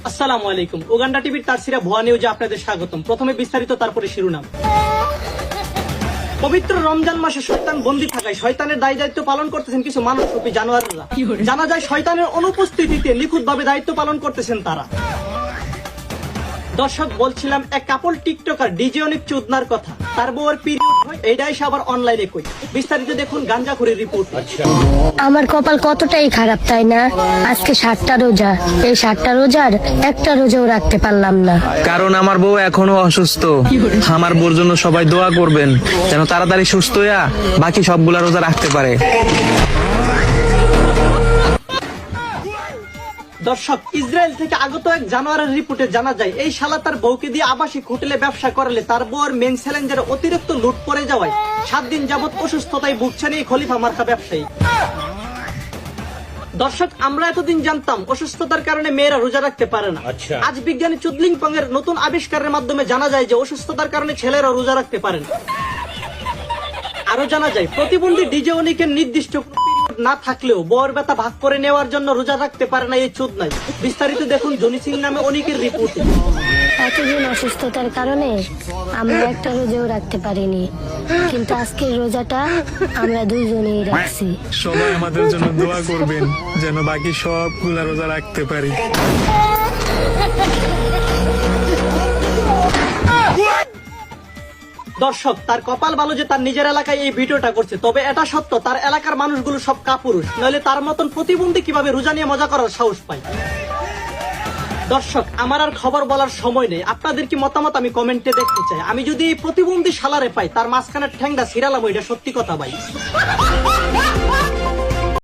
আসসালামু আলাইকুম। উগান্ডা টিভির তারসিরা ভুয়া নিউজে আপনাদের স্বাগতম। প্রথমে বিস্তারিত, তারপরে শিরোনাম। পবিত্র রমজান মাসে শয়তান বন্দী থাকায় শয়তানের দায় দায়িত্ব পালন করতেছেন কিছু মানবরূপী জানোয়াররা। জানা যায় শয়তানের অনুপস্থিতিতে নিখুঁতভাবে দায়িত্ব পালন করতেছেন তারা। দর্শক, বলছিলাম এক কাপল টিকটকার ডিজে অনেক চুদনার কথা। তার বউয়ের পিরিয়ড হয়, এইটাই সে আবার অনলাইনে কই। বিস্তারিত দেখুন গাঞ্জাখুরির রিপোর্ট। আমার কপাল কতটাই খারাপ তাই না? আজকে 7টা রোজা, এই 7টা রোজার একটা রোজাও রাখতে পারলাম না। কারণ আমার বউ এখনো অসুস্থ। আমার বউর জন্য সবাই দোয়া করবেন যেন তাড়াতাড়ি সুস্থ হইয়া বাকি সবগুলা রোজা রাখতে পারে। দর্শক, ইসরায়েল থেকে আগত এক জানোয়ারের রিপোর্টে জানা যায় এই শালা তার বউকে দিয়ে আবাসিক হোটেলে ব্যবসা করলে তার বউয়ের মেন চ্যালেঞ্জের অতিরিক্ত লুট পড়ে যাওয়ায় 7 দিন যাবত অসুস্থতায় ভুগছেন এই খলিফা মার্কা ব্যবসায়ী। দর্শক, আমরা এতদিন জানতাম অসুস্থতার কারণে মেয়েরা রোজা রাখতে পারে না। আজ বিজ্ঞানী চুদলিংপং এর নতুন আবিষ্কারের মাধ্যমে জানা যায় যে অসুস্থতার কারণে ছেলেরা রোজা রাখতে পারে না। আরো জানা যায় প্রতিবন্ধী ডিজে অনিকের নির্দিষ্ট না থাকলেও বউয়ের ব্যথা ভাগ করে নেওয়ার জন্য রোজা রাখতে পারে না এই চোদনাই। বিস্তারিত দেখুন জনি সিং নামে অনিকের রিপোর্টে। এতদিন অসুস্থতার কারণে আমরা একটা রোজাও রাখতে পারিনি, কিন্তু আজকের রোজাটা আমরা দুইজনেই রাখছি। সবাই আমাদের জন্য দোয়া করবেন যেন বাকি সবগুলা রোজা রাখতে পারি। দর্শক, তার কপাল ভালো যে তার নিজের এলাকায় এই ভিডিওটা করছে। তবে এটা সত্য, তার এলাকার মানুষগুলো সব কাপুরুষ, নইলে তার মতন প্রতিবন্ধী কিভাবে রোজা নিয়ে মজা করার সাহস পায়। দর্শক, আমার আর খবর বলার সময় নেই। আপনাদের কি মতামত আমি কমেন্টে দেখতে চাই। আমি যদি এই প্রতিবন্ধী শালারে পাই, তার মাঝখানে ঠ্যাংটা ছিড়ালাম, এটা সত্যি কথা ভাই।